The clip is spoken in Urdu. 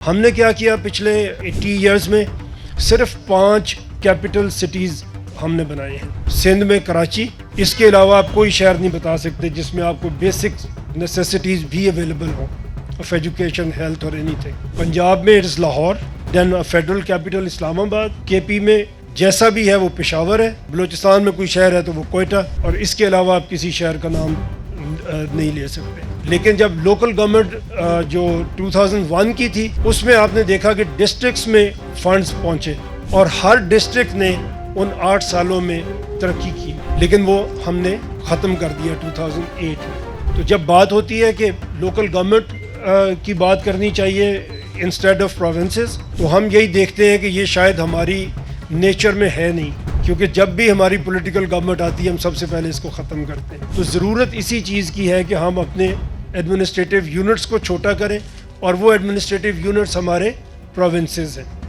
ہم نے کیا کیا پچھلے 80 ایئرز میں صرف 5 کیپٹل سٹیز ہم نے بنائے ہیں. سندھ میں کراچی، اس کے علاوہ آپ کوئی شہر نہیں بتا سکتے جس میں آپ کو بیسک نیسیسٹیز بھی اویلیبل ہوں آف ایجوکیشن، ہیلتھ اور اینی تھنگ. پنجاب میں it's Lahore, then federal capital Islamabad. K پی میں جیسا بھی ہے وہ پشاور ہے. بلوچستان میں کوئی شہر ہے تو وہ کوئٹہ، اور اس کے علاوہ آپ کسی شہر کا نام نہیں لے سکتے. لیکن جب لوکل گورنمنٹ جو 2001 کی تھی، اس میں آپ نے دیکھا کہ ڈسٹرکٹس میں فنڈز پہنچے اور ہر ڈسٹرکٹ نے ان 8 سالوں میں ترقی کی، لیکن وہ ہم نے ختم کر دیا 2008 میں. تو جب بات ہوتی ہے کہ لوکل گورنمنٹ کی بات کرنی چاہیے انسٹیڈ آف پروونسز، تو ہم یہی دیکھتے ہیں کہ یہ شاید ہماری نیچر میں ہے نہیں، کیونکہ جب بھی ہماری پولیٹیکل گورنمنٹ آتی ہے ہم سب سے پہلے اس کو ختم کرتے ہیں. تو ضرورت اسی چیز کی ہے کہ ہم اپنے ایڈمنسٹریٹو یونٹس کو چھوٹا کریں، اور وہ ایڈمنسٹریٹو یونٹس ہمارے پروونسز ہیں.